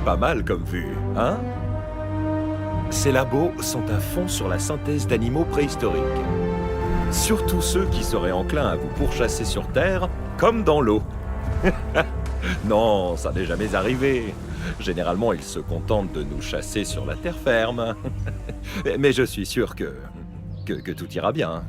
pas mal comme vue, hein? Ces labos sont à fond sur la synthèse d'animaux préhistoriques. Surtout ceux qui seraient enclins à vous pourchasser sur Terre, comme dans l'eau. Non, ça n'est jamais arrivé. Généralement, ils se contentent de nous chasser sur la terre ferme. Mais je suis sûr que tout ira bien.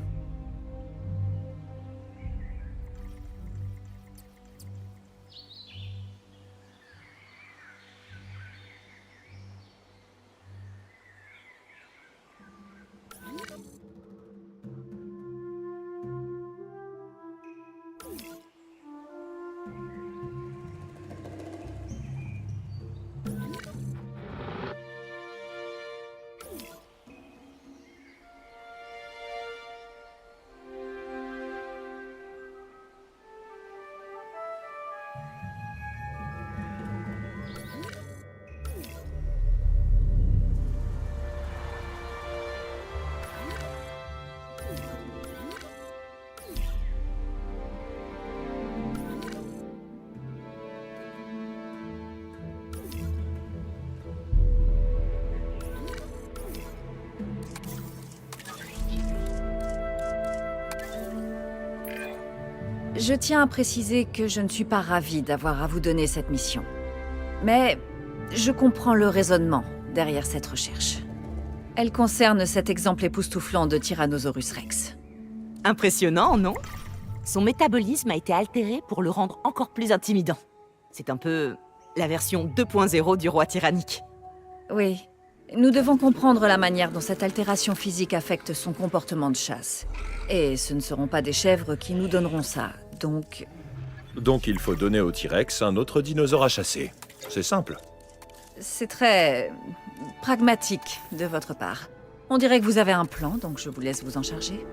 Je tiens à préciser que je ne suis pas ravie d'avoir à vous donner cette mission. Mais je comprends le raisonnement derrière cette recherche. Elle concerne cet exemple époustouflant de Tyrannosaurus Rex. Impressionnant, non? Son métabolisme a été altéré pour le rendre encore plus intimidant. C'est un peu la version 2.0 du roi tyrannique. Oui, nous devons comprendre la manière dont cette altération physique affecte son comportement de chasse. Et ce ne seront pas des chèvres qui nous donneront ça, donc... Donc il faut donner au T-Rex un autre dinosaure à chasser. C'est simple. C'est très... pragmatique de votre part. On dirait que vous avez un plan, donc je vous laisse vous en charger.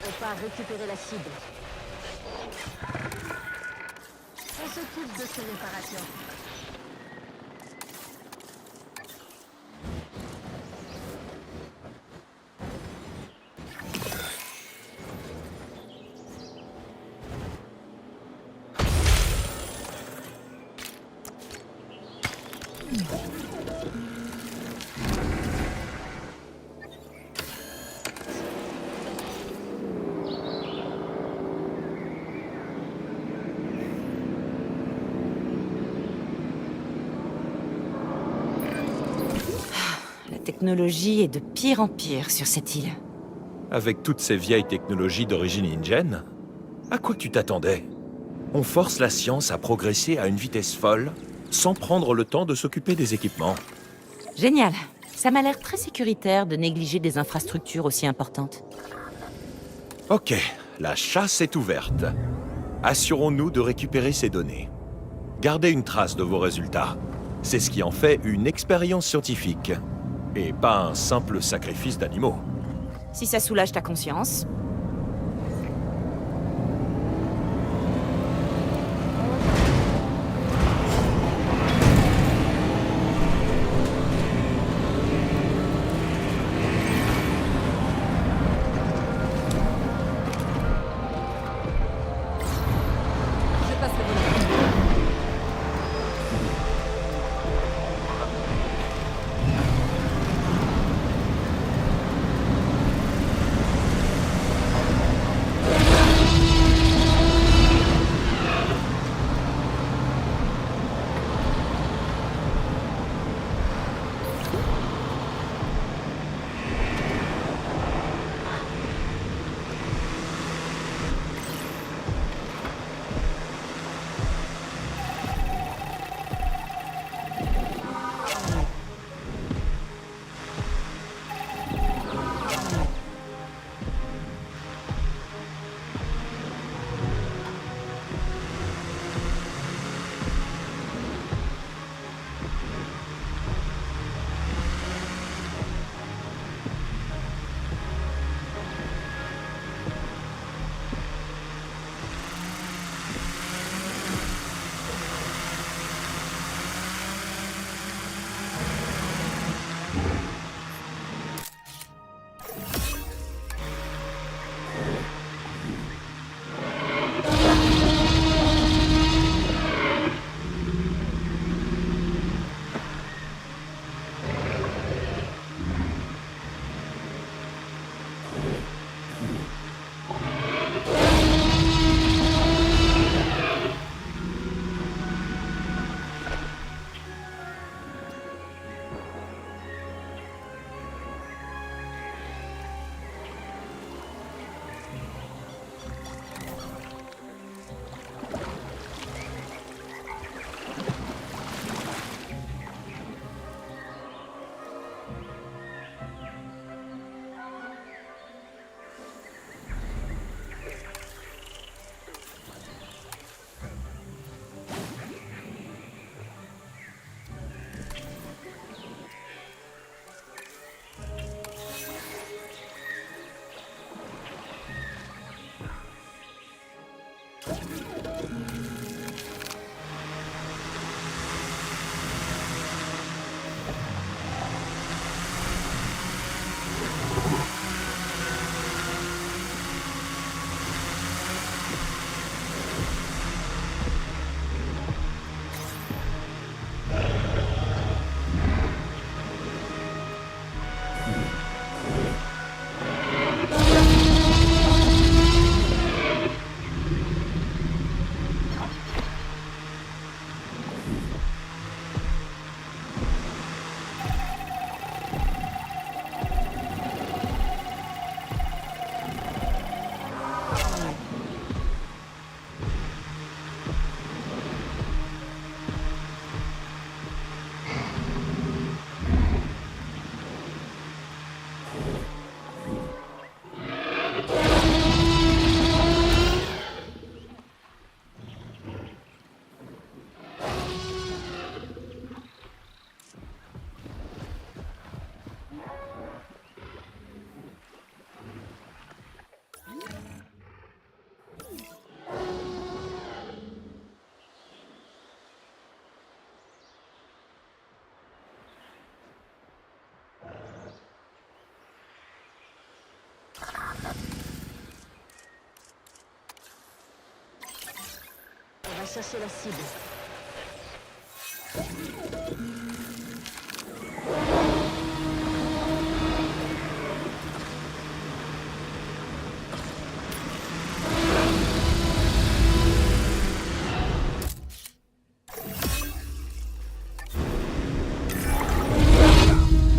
On part récupérer la cible. On s'occupe de ces réparations. La technologie est de pire en pire sur cette île. Avec toutes ces vieilles technologies d'origine InGen, à quoi tu t'attendais? On force la science à progresser à une vitesse folle, sans prendre le temps de s'occuper des équipements. Génial. Ça m'a l'air très sécuritaire de négliger des infrastructures aussi importantes. Ok, la chasse est ouverte. Assurons-nous de récupérer ces données. Gardez une trace de vos résultats. C'est ce qui en fait une expérience scientifique. Et pas un simple sacrifice d'animaux. Si ça soulage ta conscience. On va chercher la cible.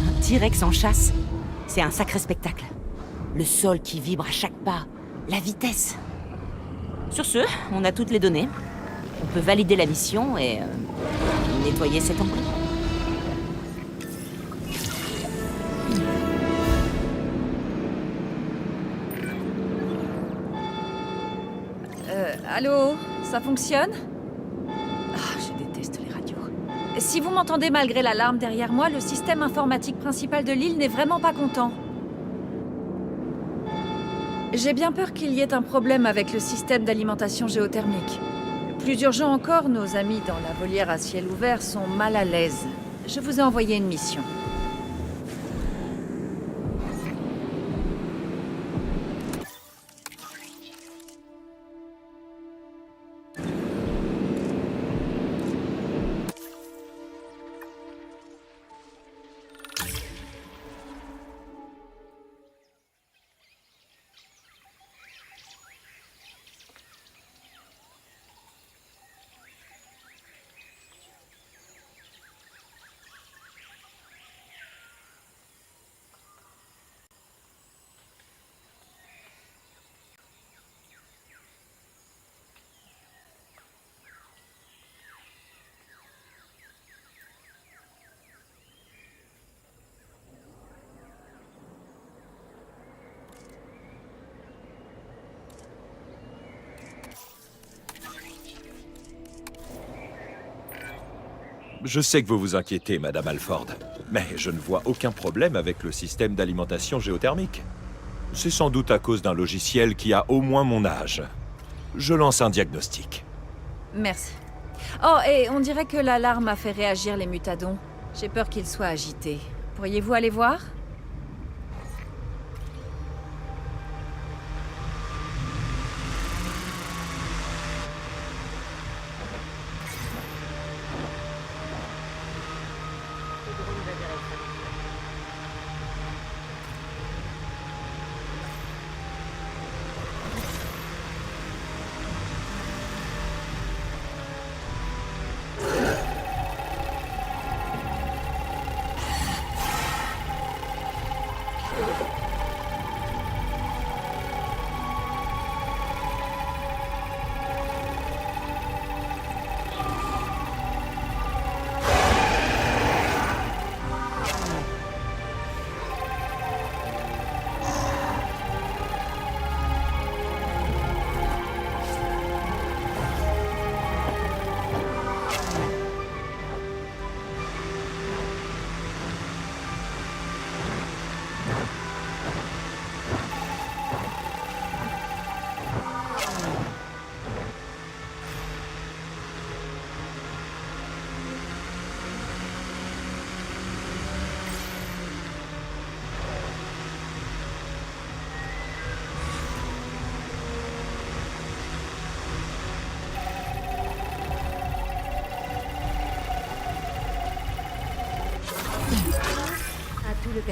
Un T-Rex en chasse, c'est un sacré spectacle. Le sol qui vibre à chaque pas. La vitesse. Sur ce, on a toutes les données. On peut valider la mission et nettoyer cet enclos. Allô? Ça fonctionne? Ah, je déteste les radios. Si vous m'entendez malgré l'alarme derrière moi, le système informatique principal de l'île n'est vraiment pas content. J'ai bien peur qu'il y ait un problème avec le système d'alimentation géothermique. Plus urgent encore, nos amis dans la volière à ciel ouvert sont mal à l'aise. Je vous ai envoyé une mission. Je sais que vous vous inquiétez, Madame Alford, mais je ne vois aucun problème avec le système d'alimentation géothermique. C'est sans doute à cause d'un logiciel qui a au moins mon âge. Je lance un diagnostic. Merci. Oh, et on dirait que l'alarme a fait réagir les mutadons. J'ai peur qu'ils soient agités. Pourriez-vous aller voir?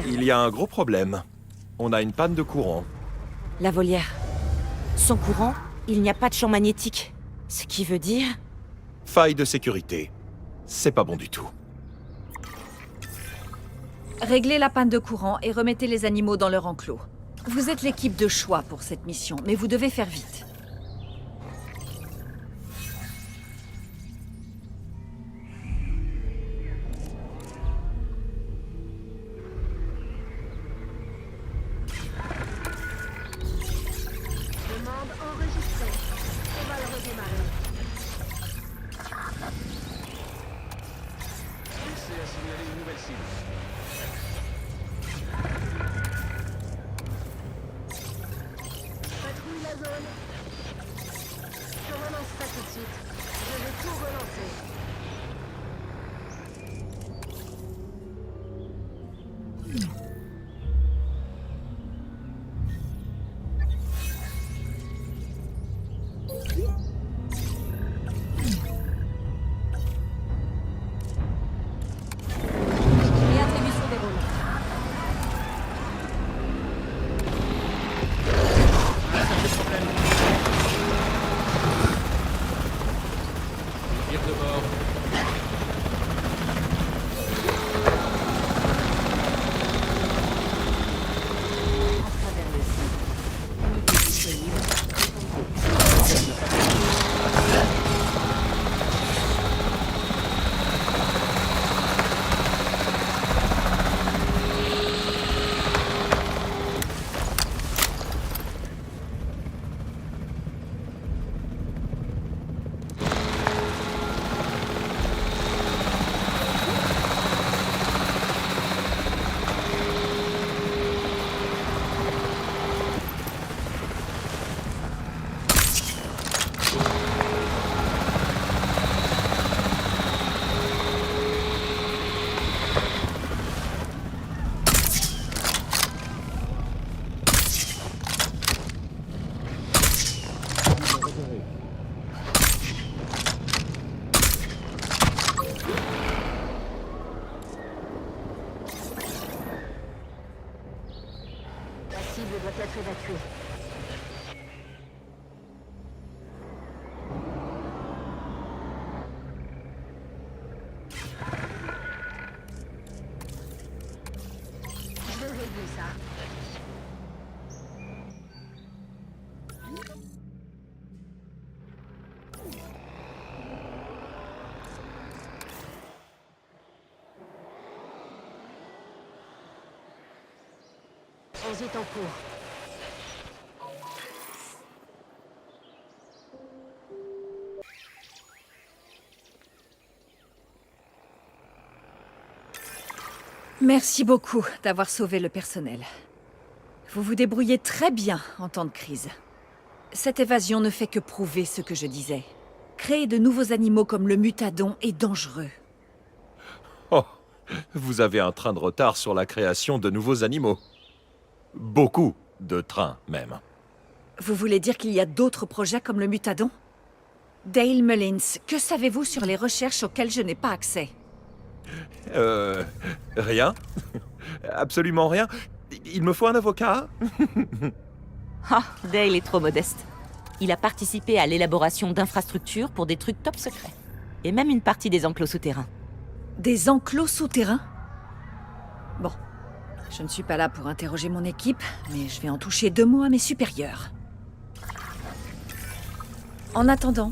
Il y a un gros problème. On a une panne de courant. La volière. Sans courant, il n'y a pas de champ magnétique. Ce qui veut dire... Faille de sécurité. C'est pas bon du tout. Réglez la panne de courant et remettez les animaux dans leur enclos. Vous êtes l'équipe de choix pour cette mission, mais vous devez faire vite. Demande enregistrée. On va le redémarrer. Laissez à signaler une nouvelle cible. Patrouille la zone. Je relance ça tout de suite. Je vais tout relancer. Réattribution des rôles. Tir de bord. À travers le ciel. être évacués. Je vais régler ça. Elles est en cours. Merci beaucoup d'avoir sauvé le personnel. Vous vous débrouillez très bien en temps de crise. Cette évasion ne fait que prouver ce que je disais. Créer de nouveaux animaux comme le mutadon est dangereux. Oh, vous avez un train de retard sur la création de nouveaux animaux. Beaucoup de trains, même. Vous voulez dire qu'il y a d'autres projets comme le mutadon? Dale Mullins, que savez-vous sur les recherches auxquelles je n'ai pas accès? Rien. Absolument rien. Il me faut un avocat. Ah, Dale est trop modeste. Il a participé à l'élaboration d'infrastructures pour des trucs top secrets. Et même une partie des enclos souterrains. Des enclos souterrains? Bon, je ne suis pas là pour interroger mon équipe, mais je vais en toucher deux mots à mes supérieurs. En attendant,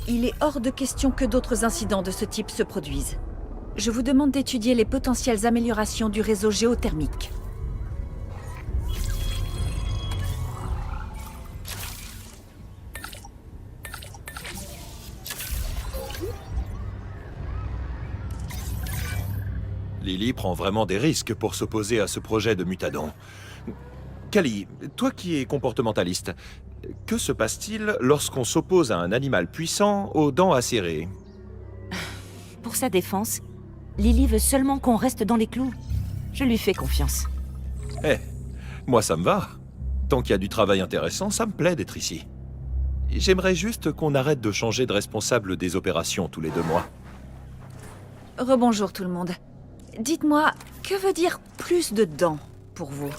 il est hors de question que d'autres incidents de ce type se produisent. Je vous demande d'étudier les potentielles améliorations du réseau géothermique. Lily prend vraiment des risques pour s'opposer à ce projet de mutadon. Kali, toi qui es comportementaliste, que se passe-t-il lorsqu'on s'oppose à un animal puissant aux dents acérées? Pour sa défense, Lily veut seulement qu'on reste dans les clous. Je lui fais confiance. Eh, moi ça me va. Tant qu'il y a du travail intéressant, ça me plaît d'être ici. J'aimerais juste qu'on arrête de changer de responsable des opérations tous les 2 mois. Rebonjour tout le monde. Dites-moi, que veut dire plus de dents pour vous?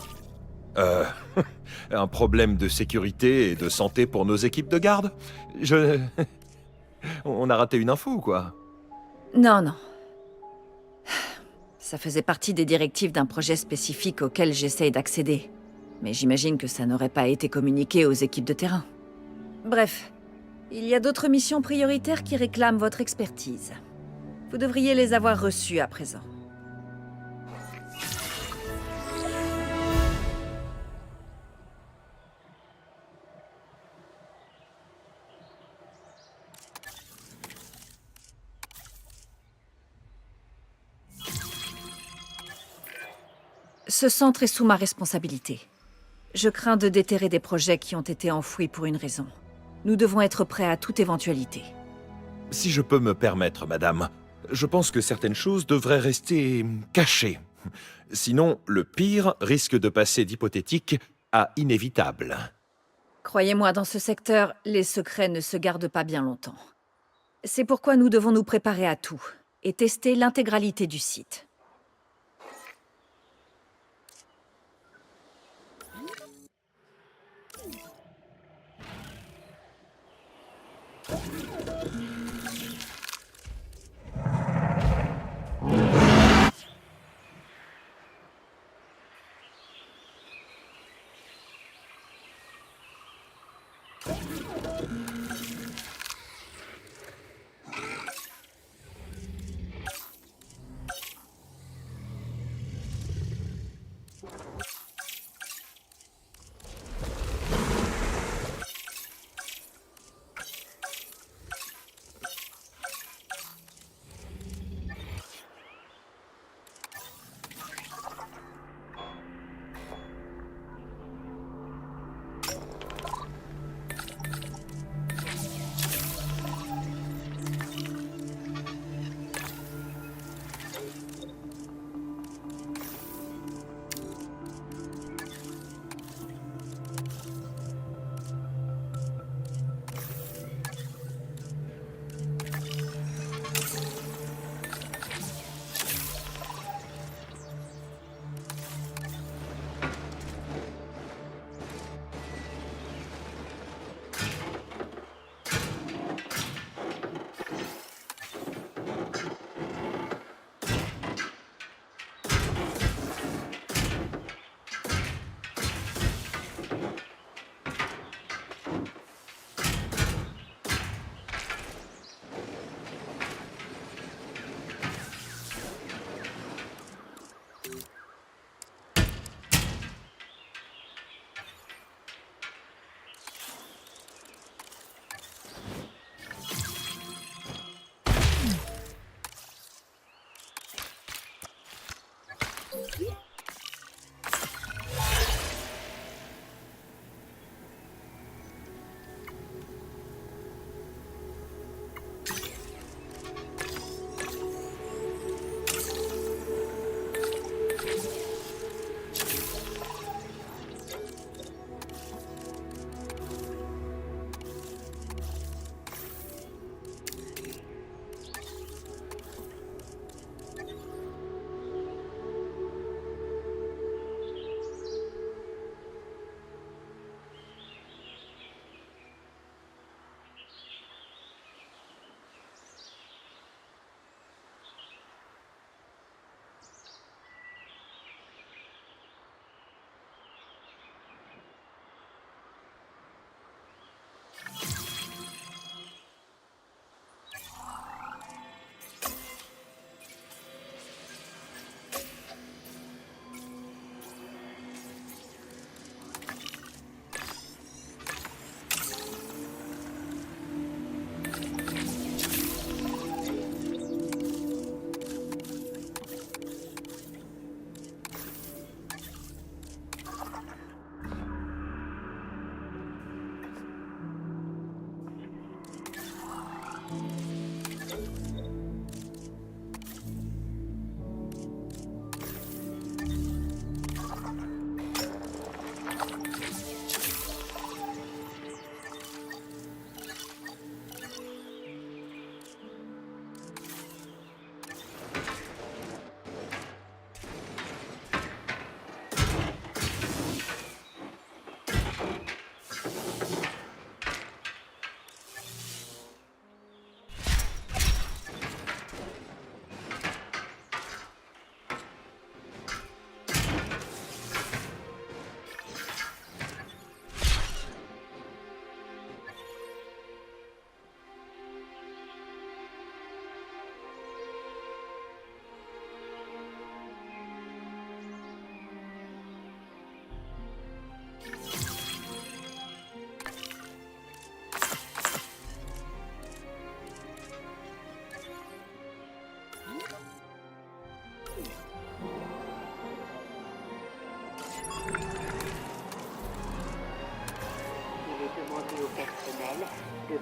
Un problème de sécurité et de santé pour nos équipes de garde? On a raté une info ou quoi? Non, non. Ça faisait partie des directives d'un projet spécifique auquel j'essaye d'accéder. Mais j'imagine que ça n'aurait pas été communiqué aux équipes de terrain. Bref, il y a d'autres missions prioritaires qui réclament votre expertise. Vous devriez les avoir reçues à présent. Ce centre est sous ma responsabilité. Je crains de déterrer des projets qui ont été enfouis pour une raison. Nous devons être prêts à toute éventualité. Si je peux me permettre, madame, je pense que certaines choses devraient rester cachées. Sinon, le pire risque de passer d'hypothétique à inévitable. Croyez-moi, dans ce secteur, les secrets ne se gardent pas bien longtemps. C'est pourquoi nous devons nous préparer à tout et tester l'intégralité du site.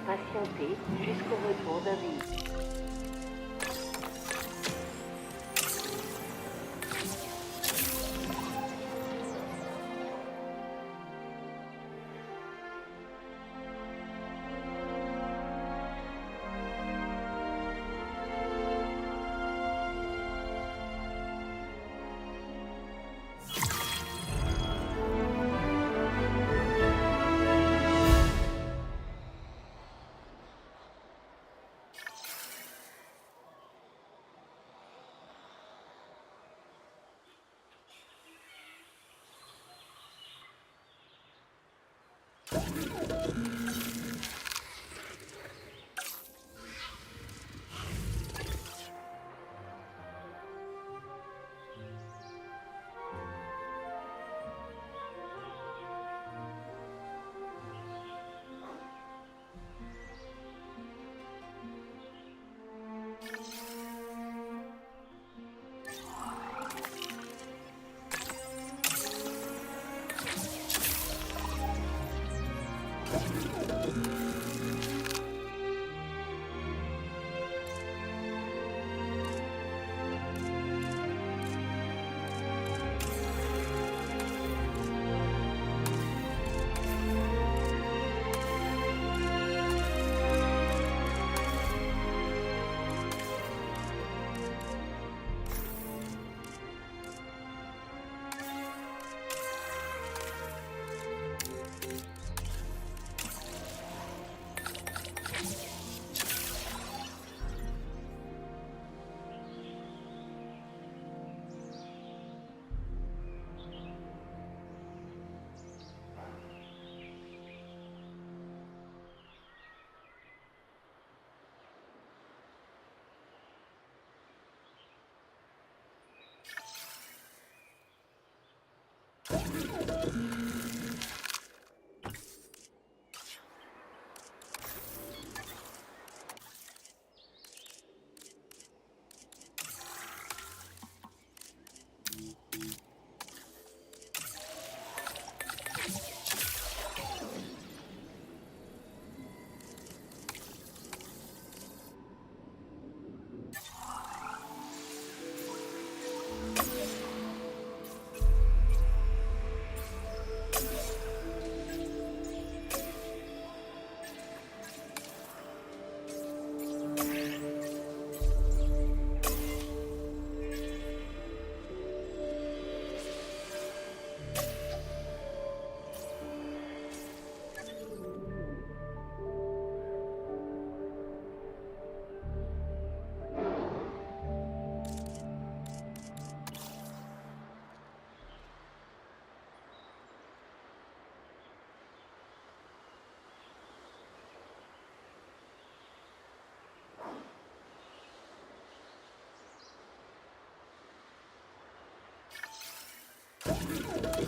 Patientez jusqu'au retour d'un véhicule.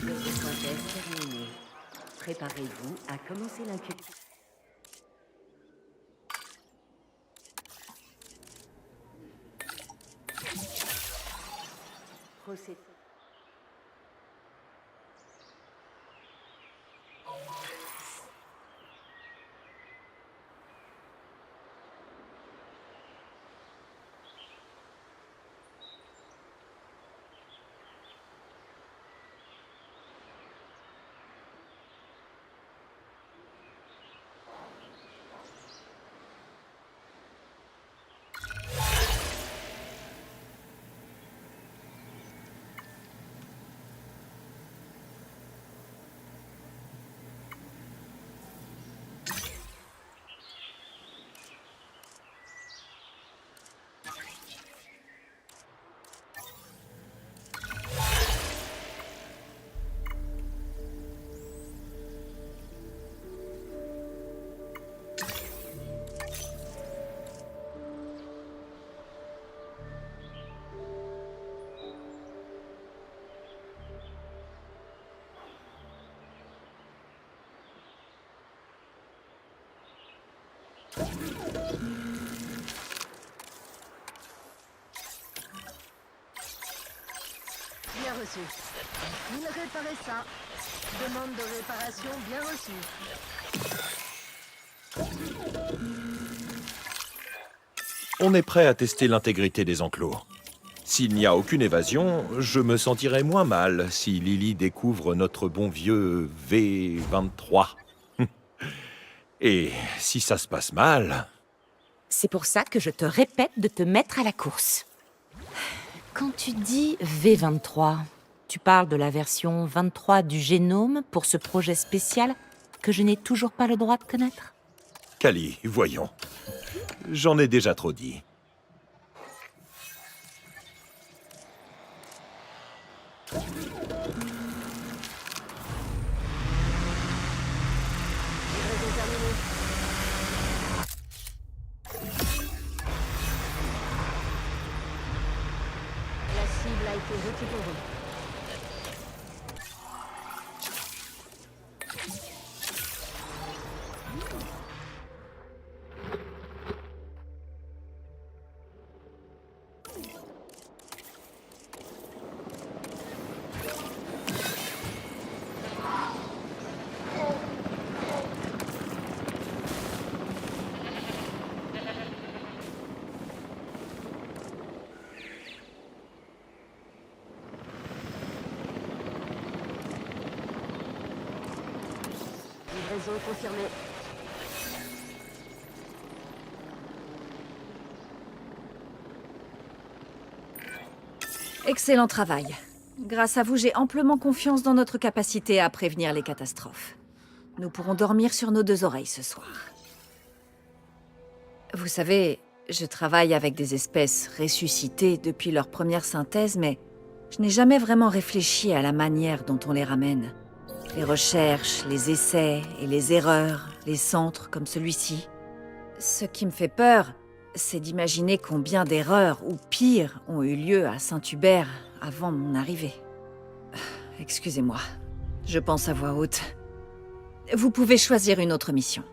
Votre synthèse terminée. Préparez-vous à commencer l'incubation. Procédez. Bien reçu. Vous réparez ça. Demande de réparation bien reçue. On est prêt à tester l'intégrité des enclos. S'il n'y a aucune évasion, je me sentirai moins mal si Lily découvre notre bon vieux V23. Et si ça se passe mal... C'est pour ça que je te répète de te mettre à la course. Quand tu dis V23, tu parles de la version 23 du génome pour ce projet spécial que je n'ai toujours pas le droit de connaître? Kali, voyons. J'en ai déjà trop dit. Livraison terminée. La cible a été récupérée. Livraison confirmée. Excellent travail. Grâce à vous, j'ai amplement confiance dans notre capacité à prévenir les catastrophes. Nous pourrons dormir sur nos deux oreilles ce soir. Vous savez, je travaille avec des espèces ressuscitées depuis leur première synthèse, mais je n'ai jamais vraiment réfléchi à la manière dont on les ramène. Les recherches, les essais et les erreurs, les centres comme celui-ci. Ce qui me fait peur, c'est d'imaginer combien d'erreurs, ou pire, ont eu lieu à Saint-Hubert avant mon arrivée. Excusez-moi, je pense à voix haute. Vous pouvez choisir une autre mission.